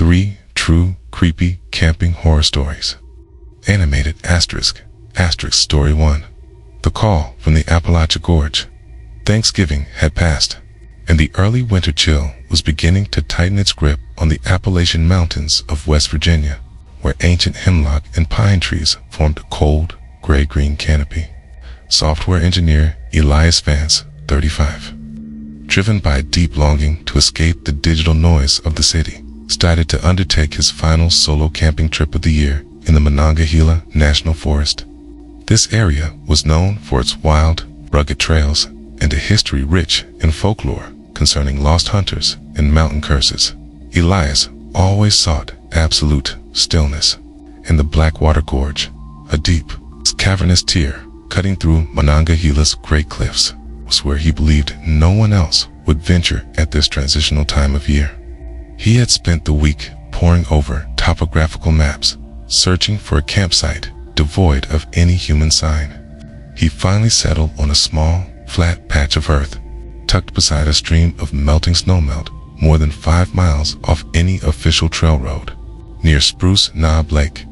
3 true creepy camping horror stories. Animated asterisk story 1. The call from the Appalachia Gorge. Thanksgiving had passed, and the early winter chill was beginning to tighten its grip on the Appalachian Mountains of West Virginia, where ancient hemlock and pine trees formed a cold, gray-green canopy. Software engineer Elias Vance, 35, driven by a deep longing to escape the digital noise of the city, started to undertake his final solo camping trip of the year in the Monongahela National Forest. This area was known for its wild, rugged trails and a history rich in folklore concerning lost hunters and mountain curses. Elias always sought absolute stillness, and the Blackwater Gorge, a deep, cavernous tier cutting through Monongahela's great cliffs, was where he believed no one else would venture at this transitional time of year. He had spent the week poring over topographical maps, searching for a campsite devoid of any human sign. He finally settled on a small, flat patch of earth, tucked beside a stream of melting snowmelt more than 5 miles off any official trail road, near Spruce Knob Lake.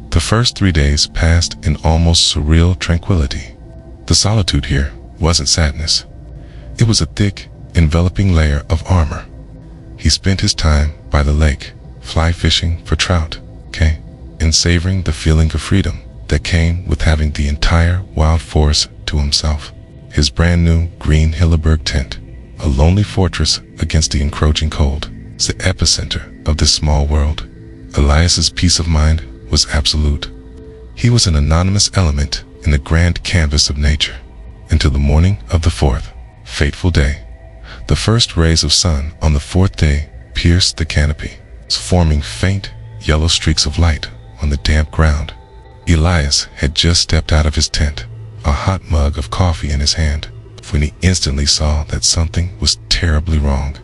The first 3 days passed in almost surreal tranquility. The solitude here wasn't sadness. It was a thick, enveloping layer of armor. He spent his time by the lake, fly fishing for trout, and savoring the feeling of freedom that came with having the entire wild forest to himself. His brand new green Hilleberg tent, a lonely fortress against the encroaching cold, was the epicenter of this small world. Elias's peace of mind was absolute. He was an anonymous element in the grand canvas of nature, until the morning of the 4th, fateful day. The first rays of sun on the 4th day pierced the canopy, forming faint, yellow streaks of light on the damp ground. Elias had just stepped out of his tent, a hot mug of coffee in his hand, when he instantly saw that something was terribly wrong.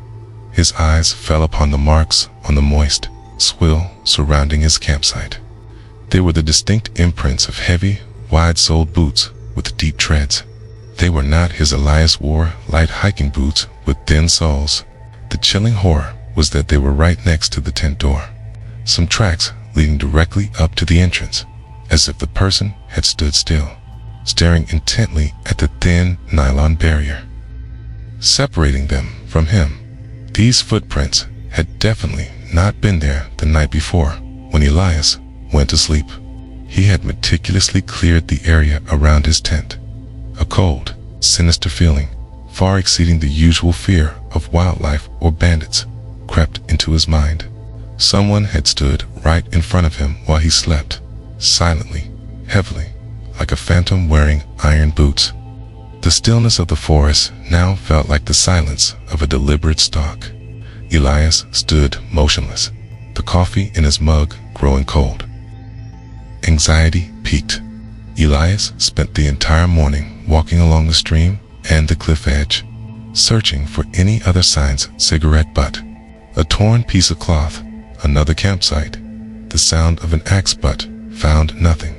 His eyes fell upon the marks on the moist swill surrounding his campsite. They were the distinct imprints of heavy, wide-soled boots with deep treads. They were not his. Elias wore light hiking boots with thin soles. The chilling horror was that they were right next to the tent door, some tracks leading directly up to the entrance, as if the person had stood still, staring intently at the thin nylon barrier separating them from him. These footprints had definitely not been there the night before when Elias went to sleep. He had meticulously cleared the area around his tent. A cold, sinister feeling, far exceeding the usual fear of wildlife or bandits, crept into his mind. Someone had stood right in front of him while he slept, silently, heavily, like a phantom wearing iron boots. The stillness of the forest now felt like the silence of a deliberate stalk. Elias stood motionless, the coffee in his mug growing cold. Anxiety peaked. Elias spent the entire morning walking along the stream and the cliff edge, searching for any other signs, cigarette butt, a torn piece of cloth, another campsite, the sound of an axe butt. Found nothing.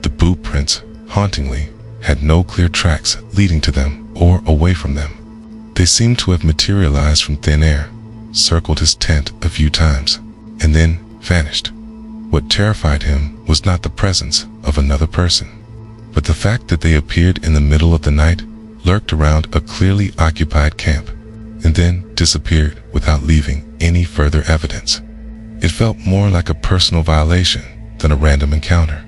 The boot prints, hauntingly, had no clear tracks leading to them or away from them. They seemed to have materialized from thin air, circled his tent a few times, and then vanished. What terrified him was not the presence of another person, but the fact that they appeared in the middle of the night, lurked around a clearly occupied camp, and then disappeared without leaving any further evidence. It felt more like a personal violation than a random encounter.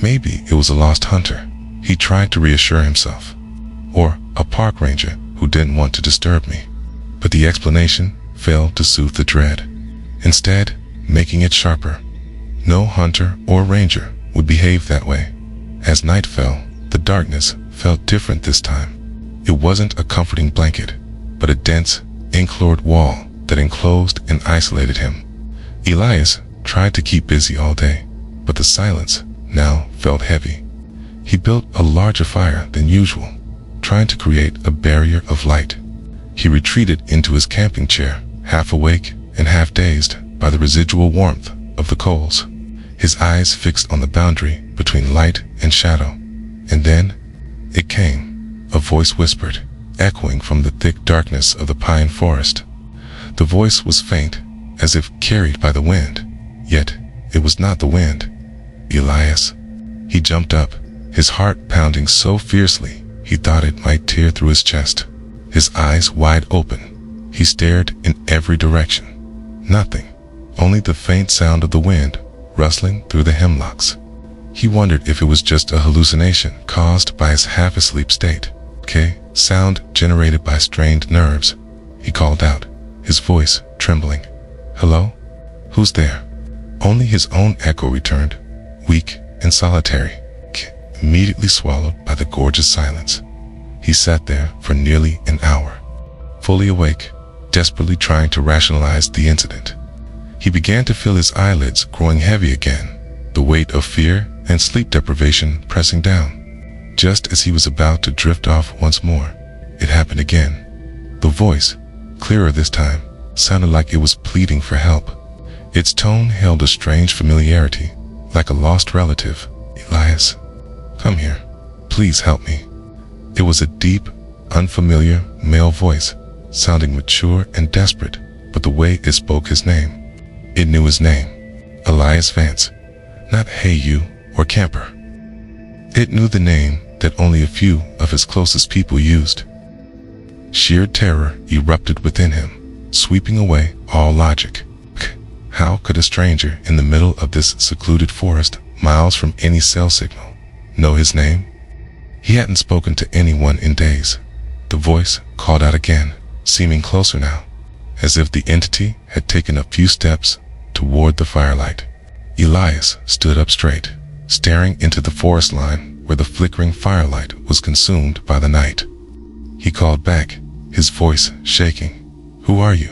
Maybe it was a lost hunter, he tried to reassure himself, or a park ranger who didn't want to disturb me. But the explanation failed to soothe the dread, instead making it sharper. No hunter or ranger would behave that way. As night fell, the darkness felt different this time. It wasn't a comforting blanket, but a dense, ink-colored wall that enclosed and isolated him. Elias tried to keep busy all day, but the silence now felt heavy. He built a larger fire than usual, trying to create a barrier of light. He retreated into his camping chair, half awake and half dazed by the residual warmth of the coals, his eyes fixed on the boundary between light and shadow. And then it came. A voice whispered, echoing from the thick darkness of the pine forest. The voice was faint, as if carried by the wind. Yet, it was not the wind. Elias. He jumped up, his heart pounding so fiercely he thought it might tear through his chest. His eyes wide open, he stared in every direction. Nothing, only the faint sound of the wind rustling through the hemlocks. He wondered if it was just a hallucination caused by his half-asleep state. Sound generated by strained nerves. He called out, his voice trembling. Hello? Who's there? Only his own echo returned, weak and solitary, immediately swallowed by the gorgeous silence. He sat there for nearly an hour, fully awake, desperately trying to rationalize the incident. He began to feel his eyelids growing heavy again, the weight of fear and sleep deprivation pressing down. Just as he was about to drift off once more, it happened again. The voice, clearer this time, sounded like it was pleading for help. Its tone held a strange familiarity, like a lost relative. Elias, come here. Please help me. It was a deep, unfamiliar male voice, sounding mature and desperate, but the way it spoke his name, it knew his name. Elias Vance. Not Hey You or Camper. It knew the name that only a few of his closest people used. Sheer terror erupted within him, sweeping away all logic. How could a stranger in the middle of this secluded forest, miles from any cell signal, know his name? He hadn't spoken to anyone in days. The voice called out again, seeming closer now, as if the entity had taken a few steps toward the firelight. Elias stood up straight, staring into the forest line where the flickering firelight was consumed by the night. He called back, his voice shaking. Who are you?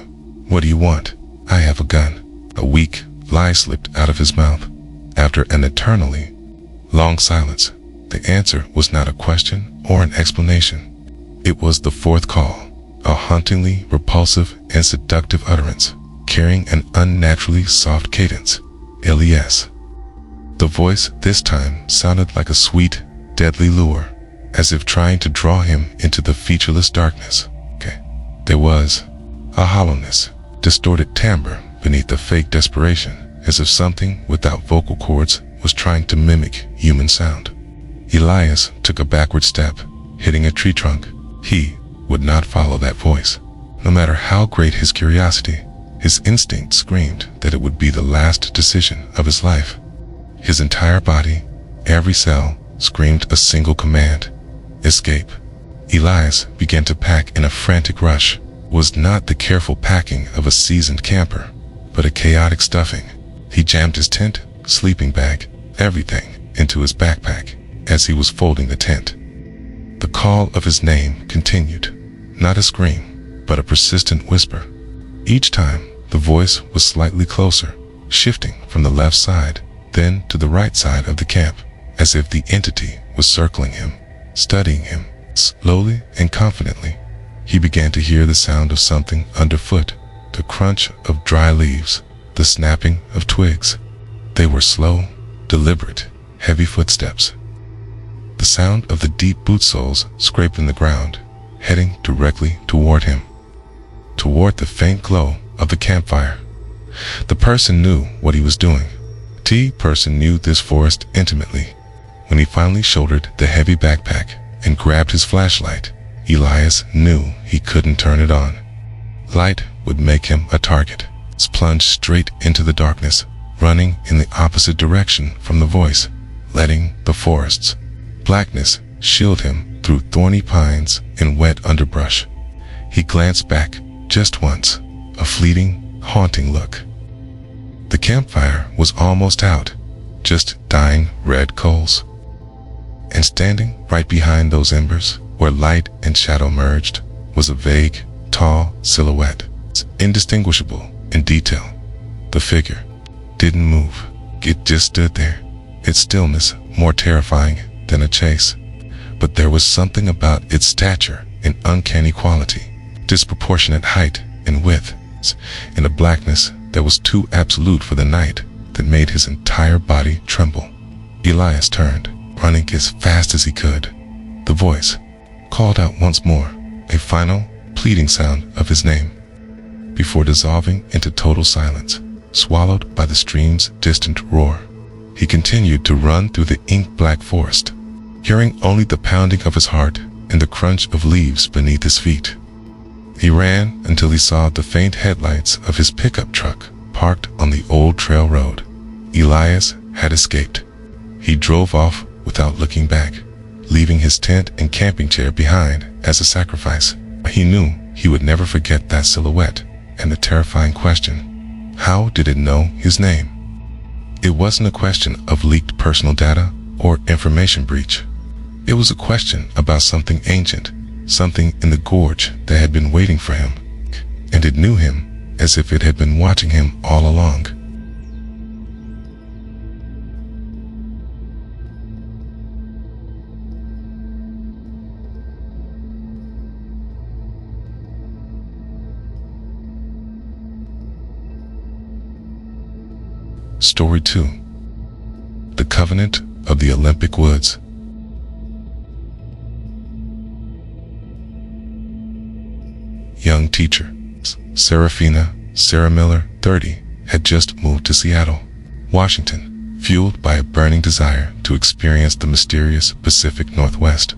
What do you want? I have a gun. A weak lie slipped out of his mouth. After an eternally long silence, the answer was not a question or an explanation. It was the fourth call, a hauntingly repulsive and seductive utterance, carrying an unnaturally soft cadence. Elias. The voice this time sounded like a sweet, deadly lure, as if trying to draw him into the featureless darkness. There was a hollowness, distorted timbre beneath the fake desperation, as if something without vocal cords was trying to mimic human sound. Elias took a backward step, hitting a tree trunk. He would not follow that voice. No matter how great his curiosity, his instinct screamed that it would be the last decision of his life. His entire body, every cell, screamed a single command: escape. Elias began to pack in a frantic rush. Was not the careful packing of a seasoned camper, but a chaotic stuffing. He jammed his tent, sleeping bag, everything into his backpack as he was folding the tent. The call of his name continued, not a scream, but a persistent whisper. Each time, the voice was slightly closer, shifting from the left side, then to the right side of the camp, as if the entity was circling him, studying him. Slowly and confidently, he began to hear the sound of something underfoot, the crunch of dry leaves, the snapping of twigs. They were slow, deliberate, heavy footsteps. The sound of the deep boot soles scraping the ground, heading directly toward him, toward the faint glow of the campfire. The person knew what he was doing. The person knew this forest intimately. When he finally shouldered the heavy backpack and grabbed his flashlight, Elias knew he couldn't turn it on. Light would make him a target. Plunged straight into the darkness, running in the opposite direction from the voice, letting the forest's blackness shield him through thorny pines and wet underbrush. He glanced back just once, a fleeting, haunting look. The campfire was almost out, just dying red coals. And standing right behind those embers, where light and shadow merged, was a vague, tall silhouette, indistinguishable in detail. The figure didn't move. It just stood there, its stillness more terrifying than a chase. But there was something about its stature and uncanny quality, disproportionate height and width, and a blackness that was too absolute for the night, that made his entire body tremble. Elias turned, running as fast as he could. The voice called out once more, a final, pleading sound of his name. before dissolving into total silence, swallowed by the stream's distant roar. He continued to run through the ink-black forest, hearing only the pounding of his heart and the crunch of leaves beneath his feet. He ran until he saw the faint headlights of his pickup truck parked on the old trail road. Elias had escaped. He drove off without looking back, leaving his tent and camping chair behind as a sacrifice. He knew he would never forget that silhouette and the terrifying question, how did it know his name? It wasn't a question of leaked personal data or information breach. It was a question about something ancient, something in the gorge that had been waiting for him, and it knew him as if it had been watching him all along. Story 2. The Covenant of the Olympic Woods. Young teacher, Sarah Miller, 30, had just moved to Seattle, Washington, fueled by a burning desire to experience the mysterious Pacific Northwest.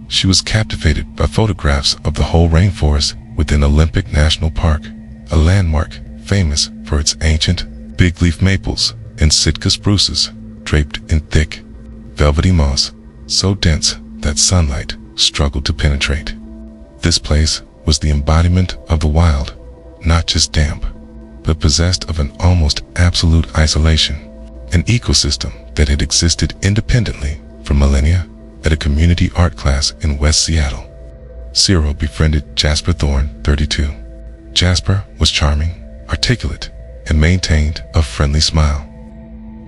She was captivated by photographs of the whole rainforest within Olympic National Park, a landmark famous for its ancient big-leaf maples and Sitka spruces draped in thick, velvety moss, so dense that sunlight struggled to penetrate. This place was the embodiment of the wild, not just damp, but possessed of an almost absolute isolation, an ecosystem that had existed independently for millennia at a community art class in West Seattle. Cyril befriended Jasper Thorne, 32. Jasper was charming, articulate, and maintained a friendly smile.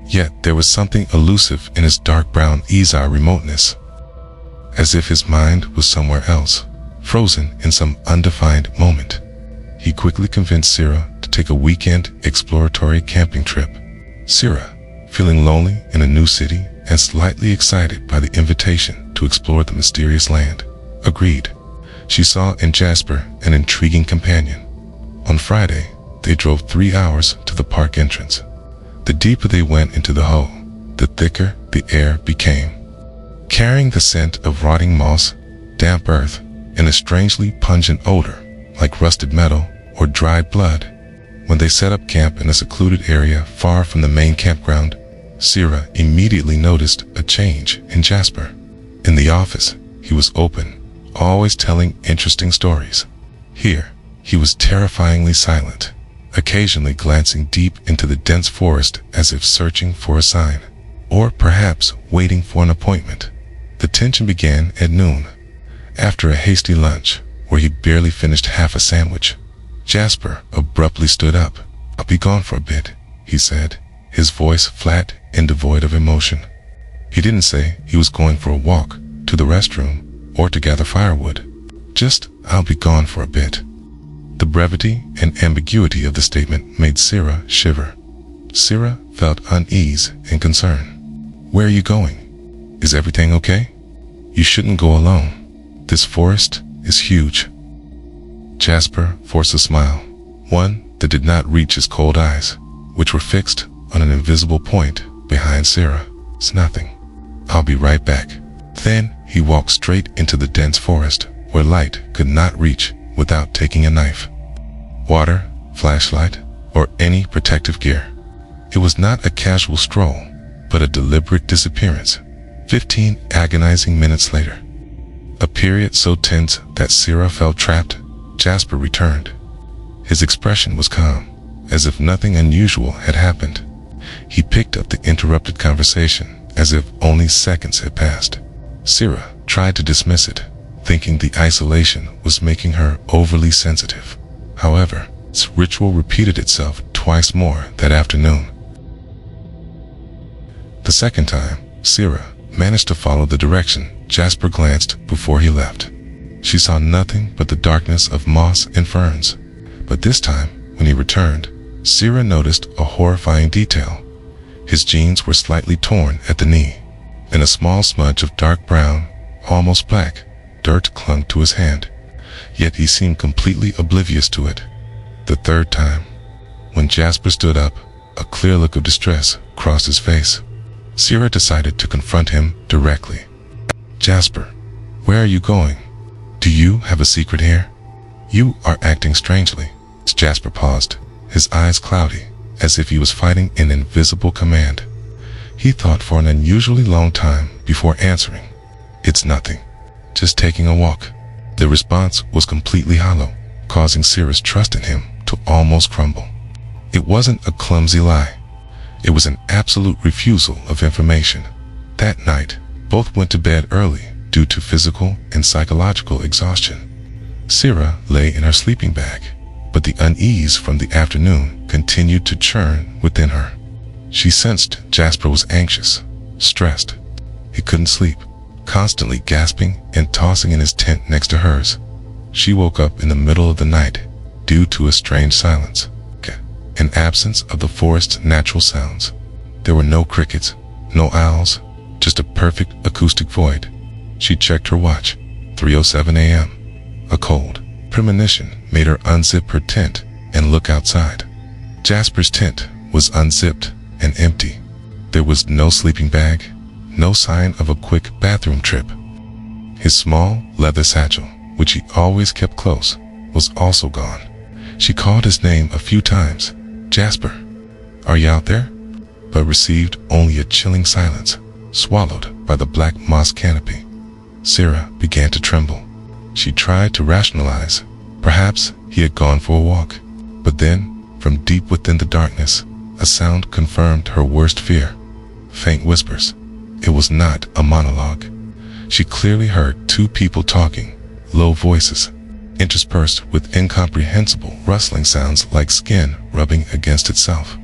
Yet there was something elusive in his dark brown easy remoteness, as if his mind was somewhere else, frozen in some undefined moment. He quickly convinced Sarah to take a weekend exploratory camping trip. Sarah, feeling lonely in a new city and slightly excited by the invitation to explore the mysterious land, agreed. She saw in Jasper an intriguing companion. On Friday, they drove 3 hours to the park entrance. The deeper they went into the hole, the thicker the air became, carrying the scent of rotting moss, damp earth, and a strangely pungent odor like rusted metal or dried blood. When they set up camp in a secluded area far from the main campground, Sarah immediately noticed a change in Jasper. In the office, he was open, always telling interesting stories. Here, he was terrifyingly silent, occasionally glancing deep into the dense forest as if searching for a sign, or perhaps waiting for an appointment. The tension began at noon. After a hasty lunch, where he barely finished half a sandwich, Jasper abruptly stood up. "I'll be gone for a bit," he said, his voice flat and devoid of emotion. He didn't say he was going for a walk, to the restroom, or to gather firewood. Just, "I'll be gone for a bit." The brevity and ambiguity of the statement made Sarah shiver. Sarah felt unease and concern. "Where are you going? Is everything okay? You shouldn't go alone. This forest is huge." Jasper forced a smile, one that did not reach his cold eyes, which were fixed on an invisible point behind Sarah. "It's nothing. I'll be right back." Then he walked straight into the dense forest, where light could not reach without taking a knife, water, flashlight, or any protective gear. It was not a casual stroll, but a deliberate disappearance. 15 agonizing minutes later, a period so tense that Sarah felt trapped, Jasper returned. His expression was calm, as if nothing unusual had happened. He picked up the interrupted conversation as if only seconds had passed. Sarah tried to dismiss it, thinking the isolation was making her overly sensitive. However, its ritual repeated itself twice more that afternoon. The second time, Sarah managed to follow the direction Jasper glanced before he left. She saw nothing but the darkness of moss and ferns. But this time, when he returned, Sarah noticed a horrifying detail. His jeans were slightly torn at the knee, and a small smudge of dark brown, almost black, dirt clung to his hand. Yet he seemed completely oblivious to it. The third time, when Jasper stood up, a clear look of distress crossed his face. Sierra decided to confront him directly. "Jasper, where are you going? Do you have a secret here? You are acting strangely." Jasper paused, his eyes cloudy, as if he was fighting an invisible command. He thought for an unusually long time before answering. "It's nothing. Just taking a walk." The response was completely hollow, causing Sierra's trust in him to almost crumble. It wasn't a clumsy lie. It was an absolute refusal of information. That night, both went to bed early due to physical and psychological exhaustion. Sierra lay in her sleeping bag, but the unease from the afternoon continued to churn within her. She sensed Jasper was anxious, stressed. He couldn't sleep, constantly gasping and tossing in his tent next to hers. She woke up in the middle of the night due to a strange silence, an absence of the forest's natural sounds. There were no crickets, no owls, just a perfect acoustic void. She checked her watch, 3:07 a.m. A cold premonition made her unzip her tent and look outside. Jasper's tent was unzipped and empty. There was no sleeping bag, no sign of a quick bathroom trip. His small leather satchel, which he always kept close, was also gone. She called his name a few times. "Jasper, are you out there?" But received only a chilling silence, swallowed by the black moss canopy. Sierra began to tremble. She tried to rationalize. Perhaps he had gone for a walk. But then, from deep within the darkness, a sound confirmed her worst fear. Faint whispers. It was not a monologue. She clearly heard two people talking, low voices, interspersed with incomprehensible rustling sounds like skin rubbing against itself,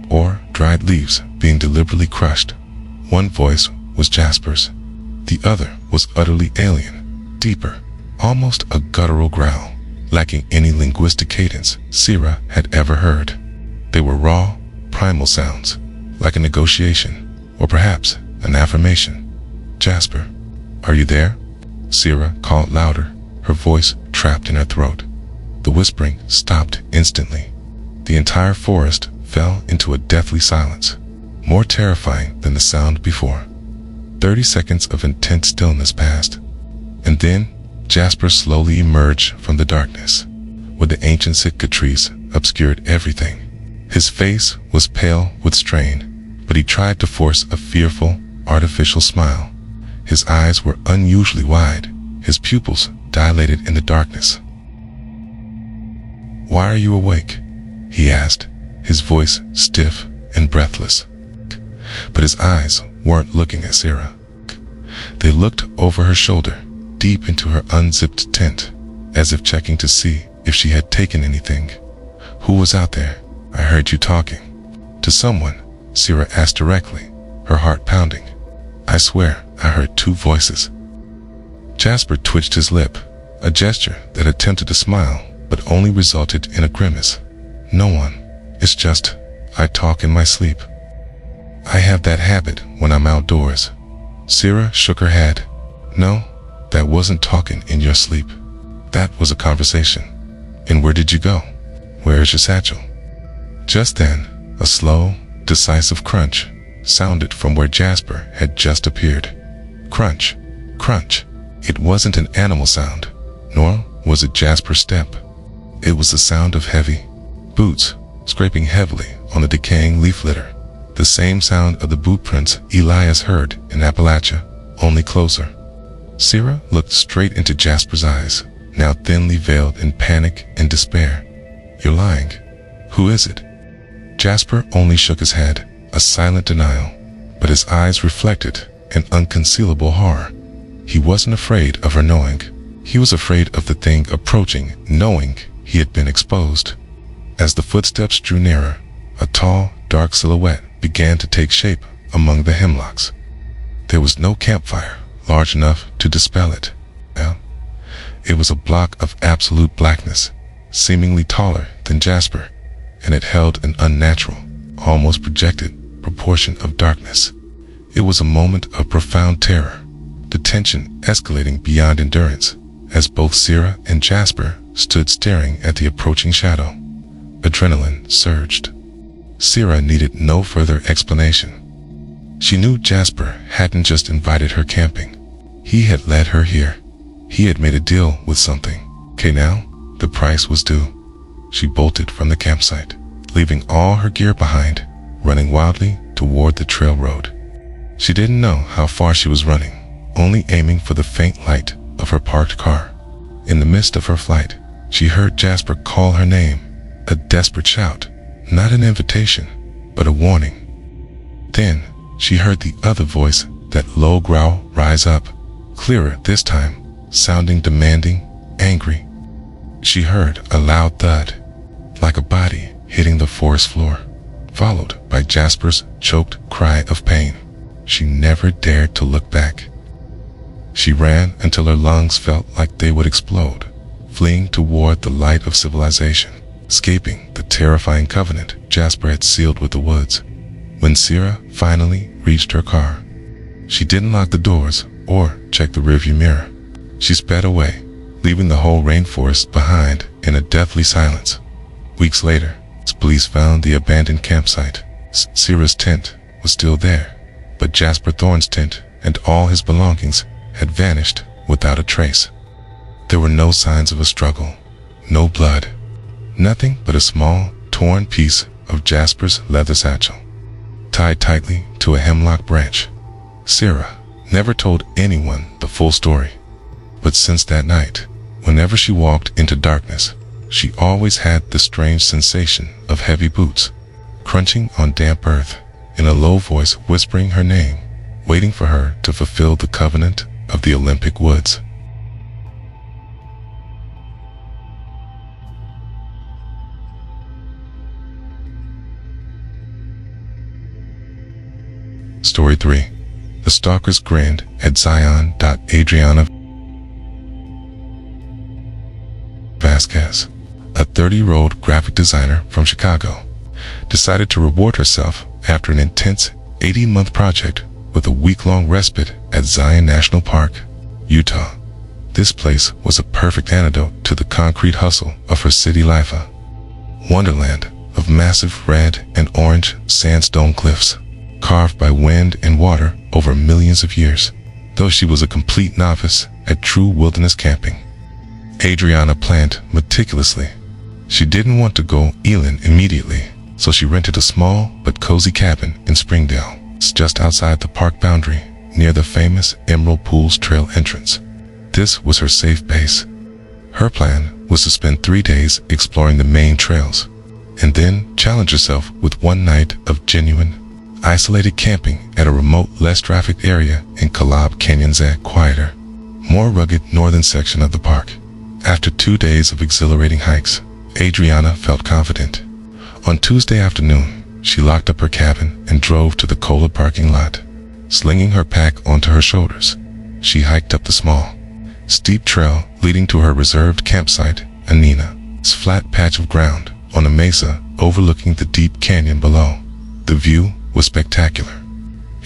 or dried leaves being deliberately crushed. One voice was Jasper's. The other was utterly alien, deeper, almost a guttural growl, lacking any linguistic cadence Sierra had ever heard. They were raw, primal sounds, like a negotiation, or perhaps an affirmation. "Jasper, are you there?" Sierra called louder, her voice trapped in her throat. The whispering stopped instantly. The entire forest fell into a deathly silence, more terrifying than the sound before. 30 seconds of intense stillness passed, and then Jasper slowly emerged from the darkness, where the ancient Sitka trees obscured everything. His face was pale with strain, but he tried to force a fearful, artificial smile. His eyes were unusually wide, his pupils dilated in the darkness. "Why are you awake?" he asked, his voice stiff and breathless. But his eyes weren't looking at Sierra. They looked over her shoulder, deep into her unzipped tent, as if checking to see if she had taken anything. "Who was out there? I heard you talking." To someone, Sierra asked directly, her heart pounding. "I swear I heard two voices." Jasper twitched his lip, a gesture that attempted to smile, but only resulted in a grimace. "No one. It's just, I talk in my sleep. I have that habit when I'm outdoors." Sierra shook her head. "No, that wasn't talking in your sleep. That was a conversation." "And where did you go? Where is your satchel?" Just then, a slow, decisive crunch sounded from where Jasper had just appeared. Crunch, crunch. It wasn't an animal sound, nor was it Jasper's step. It was the sound of heavy boots scraping heavily on the decaying leaf litter. The same sound of the boot prints Elias heard in Appalachia, only closer. Sierra looked straight into Jasper's eyes, now thinly veiled in panic and despair. "You're lying. Who is it?" Jasper only shook his head, a silent denial, but his eyes reflected an unconcealable horror. He wasn't afraid of her knowing. He was afraid of the thing approaching, knowing he had been exposed. As the footsteps drew nearer, a tall, dark silhouette began to take shape among the hemlocks. There was no campfire large enough to dispel it. It was a block of absolute blackness, seemingly taller than Jasper, and it held an unnatural, almost projected proportion of darkness. It was a moment of profound terror, the tension escalating beyond endurance, as both Sierra and Jasper stood staring at the approaching shadow. Adrenaline surged. Sierra needed no further explanation. She knew Jasper hadn't just invited her camping. He had led her here. He had made a deal with something. Okay, now the price was due. She bolted from the campsite, leaving all her gear behind, running wildly toward the trail road. She didn't know how far she was running, only aiming for the faint light of her parked car. In the midst of her flight, she heard Jasper call her name, a desperate shout, not an invitation, but a warning. Then she heard the other voice, that low growl, rise up, clearer this time, sounding demanding, angry. She heard a loud thud, like a body hitting the forest floor, followed by Jasper's choked cry of pain. She never dared to look back. She ran until her lungs felt like they would explode, fleeing toward the light of civilization, escaping the terrifying covenant Jasper had sealed with the woods. When Sierra finally reached her car, she didn't lock the doors or check the rearview mirror. She sped away, leaving the whole rainforest behind in a deathly silence. Weeks later, police found the abandoned campsite. Sierra's tent was still there, but Jasper Thorne's tent and all his belongings had vanished without a trace. There were no signs of a struggle, no blood, nothing but a small, torn piece of Jasper's leather satchel, tied tightly to a hemlock branch. Sierra never told anyone the full story, but since that night, whenever she walked into darkness, she always had the strange sensation of heavy boots, crunching on damp earth, in a low voice whispering her name, waiting for her to fulfill the covenant of the Olympic woods. Story 3. The Stalkers grinned at Zion. Adriana Vasquez, a 30-year-old graphic designer from Chicago, decided to reward herself after an intense 18-month project with a week-long respite at Zion National Park, Utah. This place was a perfect antidote to the concrete hustle of her city life, a wonderland of massive red and orange sandstone cliffs, carved by wind and water over millions of years. Though she was a complete novice at true wilderness camping, Adriana planned meticulously. She didn't want to go Elin immediately, so she rented a small but cozy cabin in Springdale, just outside the park boundary, near the famous Emerald Pools Trail entrance. This was her safe base. Her plan was to spend 3 days exploring the main trails, and then challenge herself with one night of genuine, isolated camping at a remote, less trafficked area in Kalab Canyon's quieter, more rugged northern section of the park. After 2 days of exhilarating hikes, Adriana felt confident. On Tuesday afternoon, she locked up her cabin and drove to the Cola parking lot. Slinging her pack onto her shoulders, she hiked up the small, steep trail leading to her reserved campsite, Anina's flat patch of ground on a mesa overlooking the deep canyon below. The view was spectacular.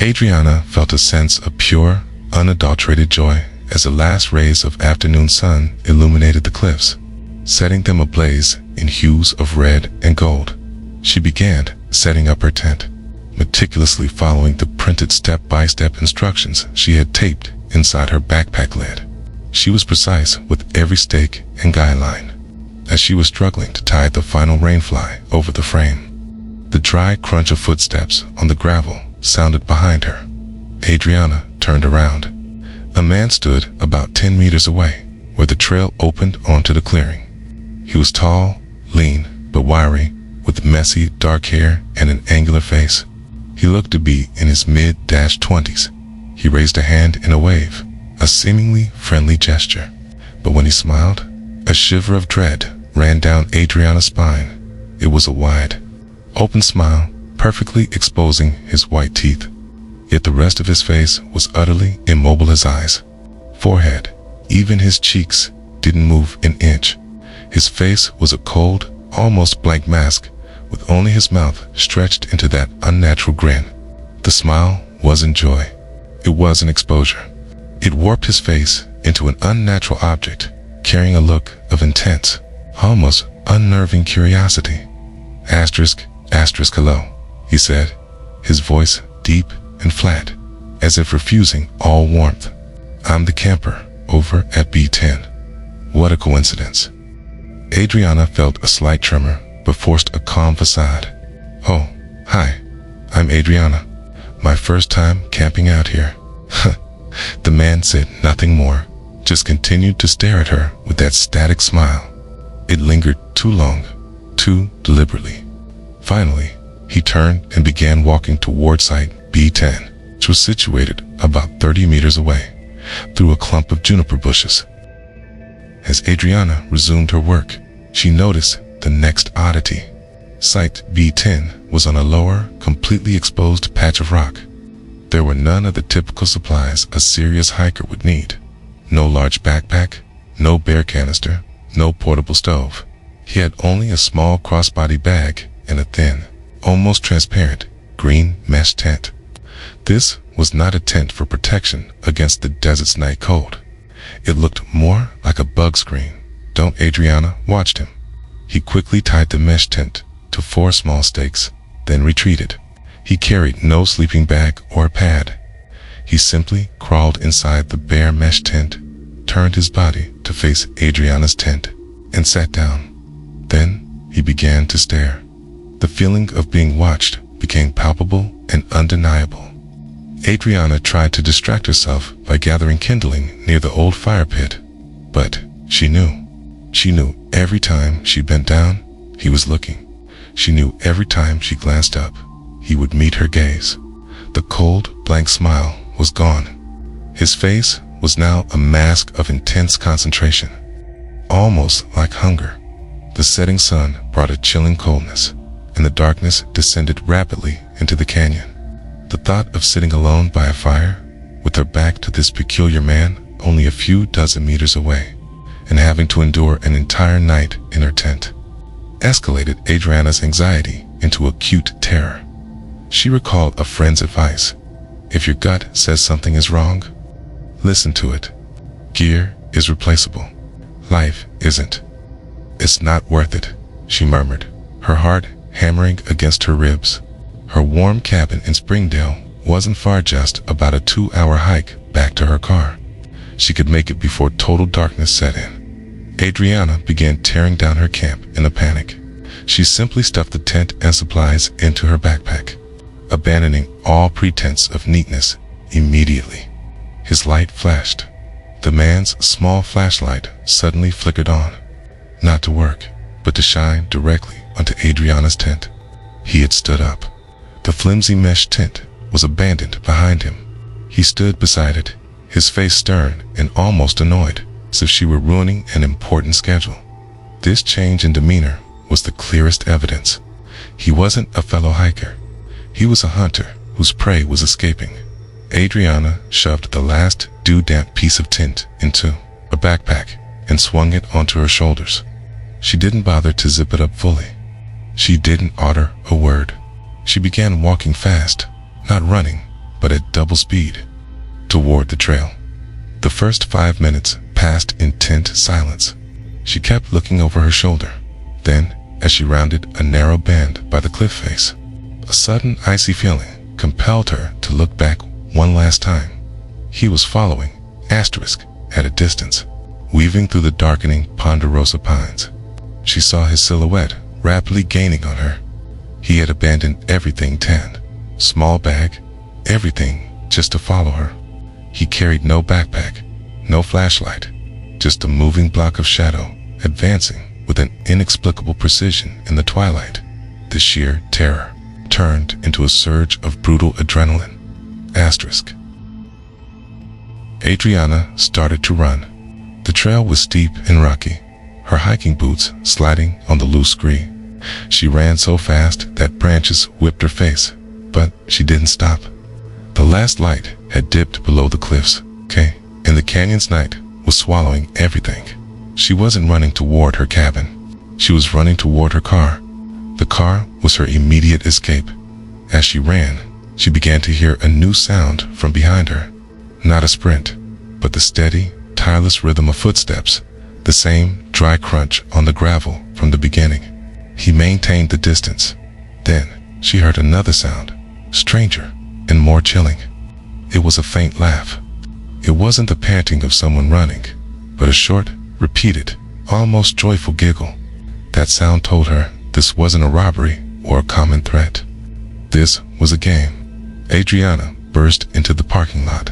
Adriana felt a sense of pure, unadulterated joy as the last rays of afternoon sun illuminated the cliffs, setting them ablaze in hues of red and gold. She began setting up her tent, meticulously following the printed step-by-step instructions she had taped inside her backpack lid. She was precise with every stake and guy line, as she was struggling to tie the final rainfly over the frame. The dry crunch of footsteps on the gravel sounded behind her. Adriana turned around. A man stood about 10 meters away, where the trail opened onto the clearing. He was tall, lean, but wiry, with messy, dark hair and an angular face. He looked to be in his mid-20s. He raised a hand in a wave, a seemingly friendly gesture. But when he smiled, a shiver of dread ran down Adriana's spine. It was a wide, open smile, perfectly exposing his white teeth. Yet the rest of his face was utterly immobile. His eyes, forehead, even his cheeks didn't move an inch. His face was a cold, almost blank mask, with only his mouth stretched into that unnatural grin. The smile wasn't joy. It was an exposure. It warped his face into an unnatural object, carrying a look of intense, almost unnerving curiosity. Asterisk, hello, he said, his voice deep and flat, as if refusing all warmth. I'm the camper over at B10. What a coincidence. Adriana felt a slight tremor, but forced a calm facade. Oh, hi, I'm Adriana. My first time camping out here. The man said nothing more, just continued to stare at her with that static smile. It lingered too long, too deliberately. Finally, he turned and began walking toward site B10, which was situated about 30 meters away, through a clump of juniper bushes. As Adriana resumed her work, she noticed the next oddity. Site B10 was on a lower, completely exposed patch of rock. There were none of the typical supplies a serious hiker would need. No large backpack, no bear canister, no portable stove. He had only a small crossbody bag and a thin, almost transparent, green mesh tent. This was not a tent for protection against the desert's night cold. It looked more like a bug screen. Don't Adriana watched him. He quickly tied the mesh tent to 4 small stakes, then retreated. He carried no sleeping bag or pad. He simply crawled inside the bare mesh tent, turned his body to face Adriana's tent, and sat down. Then he began to stare. The feeling of being watched became palpable and undeniable. Adriana tried to distract herself by gathering kindling near the old fire pit, but she knew every time she bent down, he was looking. She knew every time she glanced up, he would meet her gaze. The cold, blank smile was gone. His face was now a mask of intense concentration, almost like hunger. The setting sun brought a chilling coldness, and the darkness descended rapidly into the canyon. The thought of sitting alone by a fire, with her back to this peculiar man only a few dozen meters away, and having to endure an entire night in her tent, escalated Adriana's anxiety into acute terror. She recalled a friend's advice. If your gut says something is wrong, listen to it. Gear is replaceable. Life isn't. It's not worth it, she murmured, her heart hammering against her ribs. Her warm cabin in Springdale wasn't far, just about a 2-hour hike back to her car. She could make it before total darkness set in. Adriana began tearing down her camp in a panic. She simply stuffed the tent and supplies into her backpack, abandoning all pretense of neatness immediately. His light flashed. The man's small flashlight suddenly flickered on, not to work, but to shine directly onto Adriana's tent. He had stood up. The flimsy mesh tent was abandoned behind him. He stood beside it, his face stern and almost annoyed, as if she were ruining an important schedule. This change in demeanor was the clearest evidence. He wasn't a fellow hiker. He was a hunter whose prey was escaping. Adriana shoved the last dew-damp piece of tint into a backpack and swung it onto her shoulders. She didn't bother to zip it up fully. She didn't utter a word. She began walking fast, not running, but at double speed, toward the trail. The first 5 minutes passed in tense silence. She kept looking over her shoulder. Then, as she rounded a narrow bend by the cliff face, a sudden icy feeling compelled her to look back one last time. He was following, at a distance, weaving through the darkening ponderosa pines. She saw his silhouette rapidly gaining on her. He had abandoned everything tan, small bag, everything, just to follow her. He carried no backpack, no flashlight, just a moving block of shadow, advancing with an inexplicable precision in the twilight. The sheer terror turned into a surge of brutal adrenaline. Adriana started to run. The trail was steep and rocky, her hiking boots sliding on the loose scree. She ran so fast that branches whipped her face, but she didn't stop. The last light had dipped below the cliffs, and the canyon's night was swallowing everything. She wasn't running toward her cabin. She was running toward her car. The car was her immediate escape. As she ran, she began to hear a new sound from behind her. Not a sprint, but the steady, tireless rhythm of footsteps, the same dry crunch on the gravel from the beginning. He maintained the distance. Then she heard another sound, stranger and more chilling. It was a faint laugh. It wasn't the panting of someone running, but a short, repeated, almost joyful giggle. That sound told her this wasn't a robbery or a common threat. This was a game. Adriana burst into the parking lot,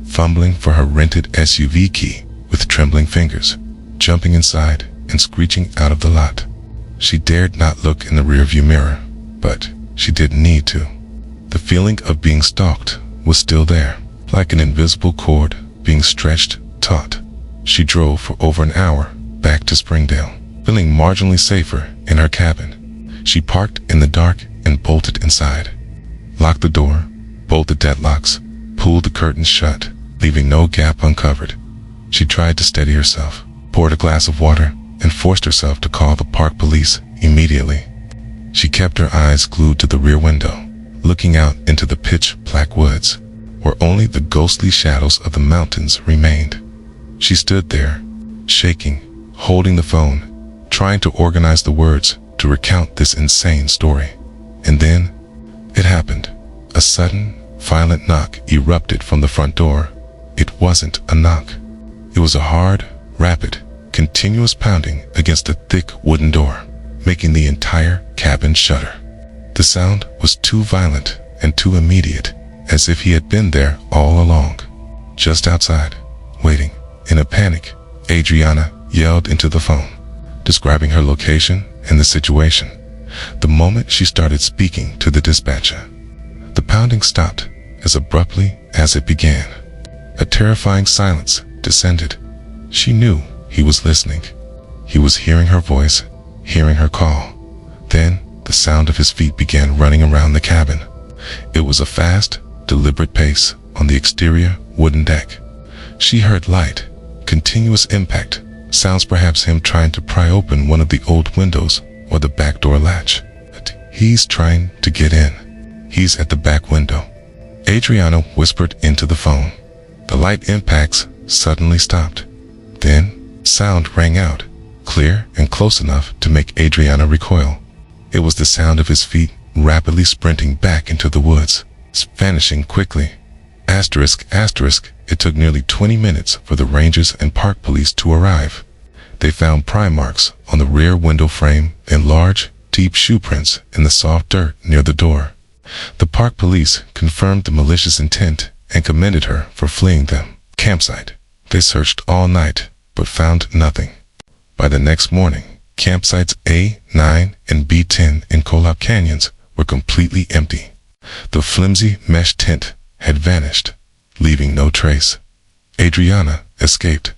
fumbling for her rented SUV key with trembling fingers, jumping inside and screeching out of the lot. She dared not look in the rearview mirror, but she didn't need to. The feeling of being stalked was still there, like an invisible cord being stretched taut. She drove for over an hour back to Springdale, feeling marginally safer in her cabin. She parked in the dark and bolted inside. Locked the door, bolted deadlocks, pulled the curtains shut, leaving no gap uncovered. She tried to steady herself, poured a glass of water, and forced herself to call the park police immediately. She kept her eyes glued to the rear window, looking out into the pitch-black woods, where only the ghostly shadows of the mountains remained. She stood there, shaking, holding the phone, trying to organize the words to recount this insane story. And then, it happened. A sudden, violent knock erupted from the front door. It wasn't a knock. It was a hard, rapid, continuous pounding against the thick wooden door, making the entire cabin shudder. The sound was too violent and too immediate, as if he had been there all along. Just outside, waiting. In a panic, Adriana yelled into the phone, describing her location and the situation. The moment she started speaking to the dispatcher, the pounding stopped as abruptly as it began. A terrifying silence descended. She knew he was listening. He was hearing her voice, hearing her call. Then the sound of his feet began running around the cabin. It was a fast, deliberate pace on the exterior wooden deck. She heard light, continuous impact, sounds perhaps him trying to pry open one of the old windows or the back door latch. He's trying to get in. He's at the back window. Adriana whispered into the phone. The light impacts suddenly stopped. Then, sound rang out, clear and close enough to make Adriana recoil. It was the sound of his feet rapidly sprinting back into the woods, vanishing quickly. Asterisk, asterisk, it took nearly 20 minutes for the rangers and park police to arrive. They found pry marks on the rear window frame and large, deep shoe prints in the soft dirt near the door. The park police confirmed the malicious intent and commended her for fleeing them. Campsite. They searched all night, but found nothing. By the next morning, campsites A9 and B10 in Colab Canyons were completely empty. The flimsy mesh tent had vanished, leaving no trace. Adriana escaped.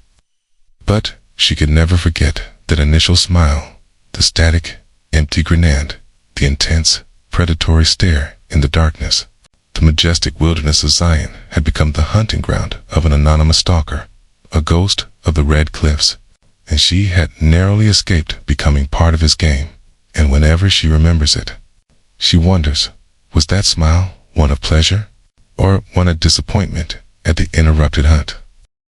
But she could never forget that initial smile, the static, empty grenade, the intense, predatory stare in the darkness. The majestic wilderness of Zion had become the hunting ground of an anonymous stalker, a ghost of the red cliffs, and she had narrowly escaped becoming part of his game. And whenever she remembers it, she wonders, was that smile one of pleasure or one of disappointment at the interrupted hunt?